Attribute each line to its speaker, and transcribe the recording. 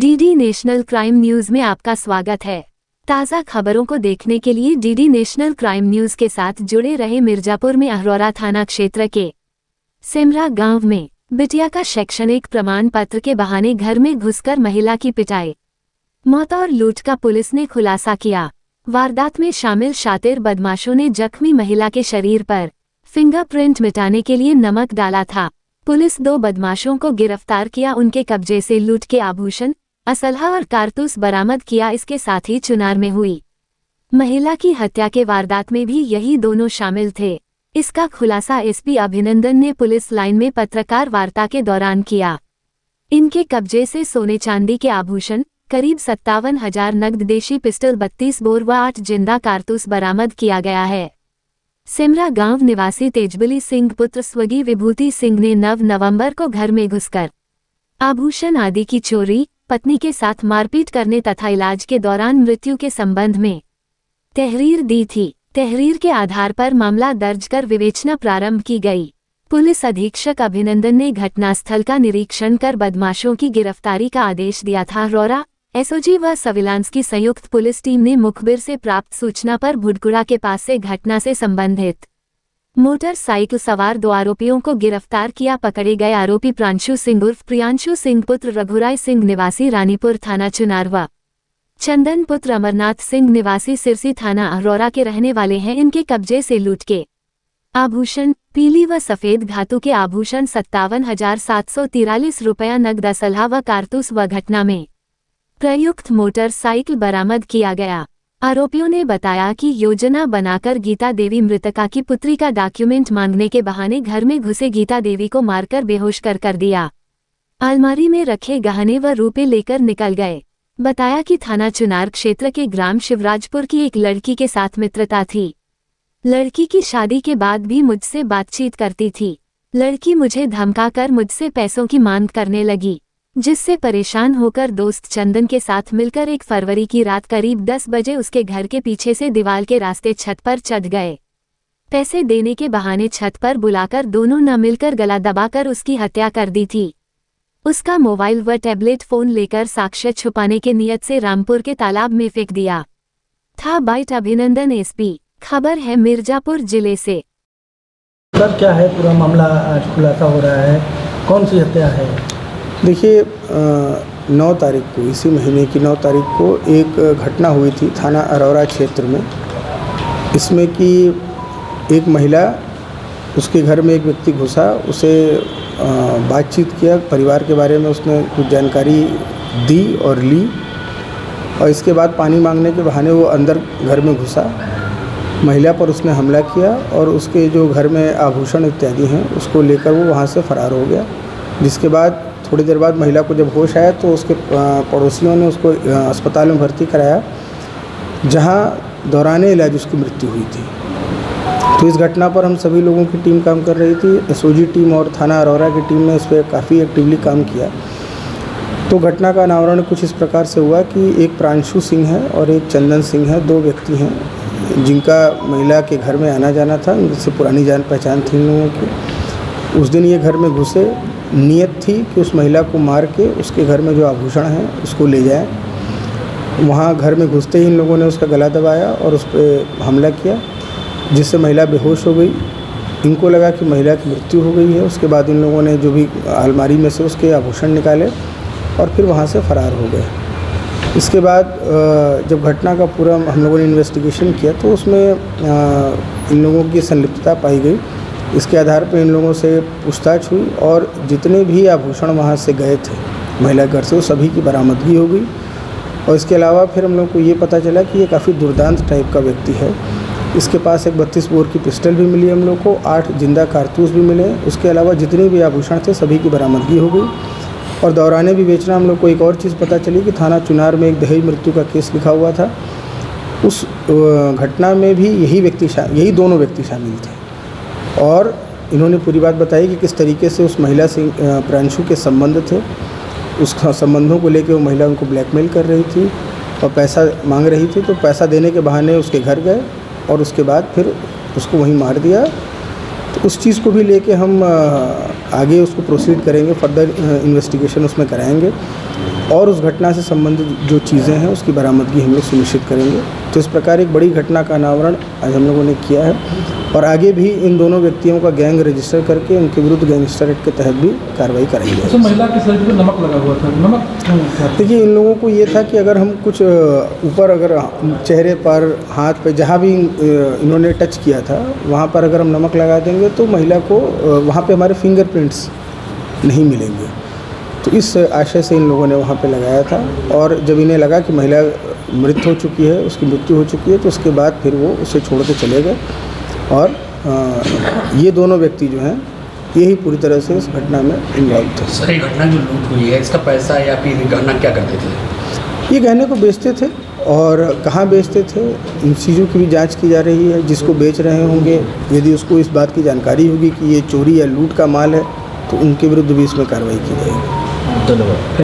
Speaker 1: DD national crime news में आपका स्वागत है। ताज़ा खबरों को देखने के लिए डीडी नेशनल क्राइम न्यूज के साथ जुड़े रहे। मिर्जापुर में अहरौरा थाना क्षेत्र के सिमरा गांव में बिटिया का शैक्षणिक प्रमाण पत्र के बहाने घर में घुसकर महिला की पिटाई, मौत और लूट का पुलिस ने खुलासा किया। वारदात में शामिल शातिर बदमाशों ने जख्मी महिला के शरीर पर फिंगरप्रिंट मिटाने के लिए नमक डाला था। पुलिस 2 बदमाशों को गिरफ्तार किया। उनके कब्जे से लूट के आभूषण, असलहा और कारतूस बरामद किया। इसके साथ ही चुनार में हुई महिला की हत्या के वारदात में भी यही दोनों शामिल थे। इसका खुलासा एसपी अभिनंदन ने पुलिस लाइन में पत्रकार वार्ता के दौरान किया। इनके कब्जे से सोने चांदी के आभूषण, करीब 57,000 नगद देशी पिस्टल, 32 बोर व 8 जिंदा कारतूस बरामद किया गया है। सिमरा गांव निवासी तेजबली सिंह पुत्र स्वर्गीय विभूति सिंह ने 9 नवंबर को घर में घुसकर आभूषण आदि की चोरी, पत्नी के साथ मारपीट करने तथा इलाज के दौरान मृत्यु के संबंध में तहरीर दी थी। तहरीर के आधार पर मामला दर्ज कर विवेचना प्रारंभ की गई। पुलिस अधीक्षक अभिनंदन ने घटनास्थल का निरीक्षण कर बदमाशों की गिरफ्तारी का आदेश दिया था। अहरौरा एसओजी व सर्विलांस की संयुक्त पुलिस टीम ने मुखबिर से प्राप्त सूचना पर भुडकुड़ा के पास से घटना से संबंधित मोटरसाइकिल सवार 2 आरोपियों को गिरफ्तार किया। पकड़े गए आरोपी प्रांशु सिंह उर्फ प्रियांशु सिंह पुत्र रघुराय सिंह निवासी रानीपुर थाना चुनार व चंदन पुत्र अमरनाथ सिंह निवासी सिरसी थाना अहरौरा के रहने वाले हैं। इनके कब्जे से लूट के आभूषण, पीली व सफेद धातु के आभूषण, 57,743 रुपया नगद, असलहा व कारतूस व घटना में प्रयुक्त मोटरसाइकिल बरामद किया गया। आरोपियों ने बताया कि योजना बनाकर गीता देवी मृतका की पुत्री का डॉक्यूमेंट मांगने के बहाने घर में घुसे गीता देवी को मारकर बेहोश कर दिया। अलमारी में रखे गहने व रुपए लेकर निकल गए। बताया कि थाना चुनार क्षेत्र के ग्राम शिवराजपुर की एक लड़की के साथ मित्रता थी। लड़की की शादी के बाद भी मुझसे बातचीत करती थी। लड़की मुझे धमकाकर मुझसे पैसों की मांग करने लगी, जिससे परेशान होकर दोस्त चंदन के साथ मिलकर 1 फरवरी की रात करीब 10 बजे उसके घर के पीछे से दीवार के रास्ते छत पर चढ़ गए। पैसे देने के बहाने छत पर बुलाकर दोनों न मिलकर गला दबाकर उसकी हत्या कर दी थी। उसका मोबाइल व टैबलेट फोन लेकर साक्ष्य छुपाने के नियत से रामपुर के तालाब में फेंक दिया था। बाइट अभिनंदन, एसपी। खबर है मिर्जापुर जिले से।
Speaker 2: सर, क्या है पूरा मामला आज खुलासा हो रहा है? कौन सी हत्या है?
Speaker 3: देखिए, 9 तारीख को, इसी महीने की 9 तारीख को एक घटना हुई थी थाना अहरौरा क्षेत्र में। इसमें कि एक महिला, उसके घर में एक व्यक्ति घुसा, उसे बातचीत किया, परिवार के बारे में उसने कुछ जानकारी दी और ली, और इसके बाद पानी मांगने के बहाने वो अंदर घर में घुसा। महिला पर उसने हमला किया और उसके जो घर में आभूषण इत्यादि हैं उसको लेकर वो वहाँ से फरार हो गया। जिसके बाद थोड़ी देर बाद महिला को जब होश आया तो उसके पड़ोसियों ने उसको अस्पताल में भर्ती कराया, जहाँ दौरान इलाज उसकी मृत्यु हुई थी। तो इस घटना पर हम सभी लोगों की टीम काम कर रही थी। एसओजी टीम और थाना अहरौरा की टीम ने इस पर काफ़ी एक्टिवली काम किया। तो घटना का अनावरण कुछ इस प्रकार से हुआ कि एक प्रांशु सिंह है और एक चंदन सिंह है, 2 व्यक्ति हैं जिनका महिला के घर में आना जाना था। उनसे पुरानी जान पहचान थी इन लोगों की। उस दिन ये घर में घुसे, नियत थी कि उस महिला को मार के उसके घर में जो आभूषण हैं उसको ले जाएं। वहाँ घर में घुसते ही इन लोगों ने उसका गला दबाया और उस पर हमला किया, जिससे महिला बेहोश हो गई। इनको लगा कि महिला की मृत्यु हो गई है। उसके बाद इन लोगों ने जो भी अलमारी में से उसके आभूषण निकाले और फिर वहाँ से फरार हो गए। इसके बाद जब घटना का पूरा हम लोगों ने इन्वेस्टिगेशन किया तो उसमें इन लोगों की संलिप्तता पाई गई। इसके आधार पर इन लोगों से पूछताछ हुई और जितने भी आभूषण वहाँ से गए थे महिला घर से, वो सभी की बरामदगी हो गई। और इसके अलावा फिर हम लोग को ये पता चला कि ये काफ़ी दुर्दांत टाइप का व्यक्ति है। इसके पास एक 32 बोर की पिस्टल भी मिली हम लोग को, 8 जिंदा कारतूस भी मिले। उसके अलावा जितने भी आभूषण थे सभी की बरामदगी हो गई। और दौरान विवेचना हम लोग को एक और चीज़ पता चली कि थाना चुनार में एक दहेज मृत्यु का केस लिखा हुआ था। उस घटना में भी यही दोनों व्यक्ति शामिल थे। और इन्होंने पूरी बात बताई कि किस तरीके से उस महिला से प्रांशु के संबंध थे। उस संबंधों को लेकर वो महिला उनको ब्लैकमेल कर रही थी और पैसा मांग रही थी। तो पैसा देने के बहाने उसके घर गए और उसके बाद फिर उसको वहीं मार दिया। तो उस चीज़ को भी लेके हम आगे उसको प्रोसीड करेंगे, फर्दर इन्वेस्टिगेशन उसमें कराएंगे। और उस घटना से संबंधित जो चीज़ें हैं उसकी बरामदगी हम लोग सुनिश्चित करेंगे। तो इस प्रकार एक बड़ी घटना का अनावरण आज हम लोगों ने किया है और आगे भी इन दोनों व्यक्तियों का गैंग रजिस्टर करके उनके विरुद्ध गैंगस्टर एक्ट के तहत भी कार्रवाई कराएंगे।
Speaker 2: तो महिला के शरीर पर नमक लगा हुआ था, नमक
Speaker 3: देखिए, इन लोगों को ये था कि अगर हम कुछ ऊपर अगर चेहरे पर, हाथ पे, जहाँ भी इन्होंने टच किया था वहाँ पर अगर हम नमक लगा देंगे तो महिला को वहाँ पे हमारे फिंगरप्रिंट्स नहीं मिलेंगे। तो इस आशय से इन लोगों ने वहाँ पे लगाया था और जब इन्हें लगा कि महिला मृत हो चुकी है, उसकी मृत्यु हो चुकी है, तो उसके बाद फिर वो उसे छोड़ के चले गए और ये दोनों व्यक्ति जो हैं यही पूरी तरह से इस घटना में इन्वॉल्व थे।
Speaker 4: सर, ये घटना जो लूट हुई है इसका पैसा या फिर गहना क्या करते थे?
Speaker 3: ये गहने को बेचते थे और कहाँ बेचते थे इन चीज़ों की भी जांच की जा रही है। जिसको बेच रहे होंगे यदि उसको इस बात की जानकारी होगी कि ये चोरी या लूट का माल है तो उनके विरुद्ध भी इसमें कार्रवाई की जाएगी।
Speaker 2: धन्यवाद।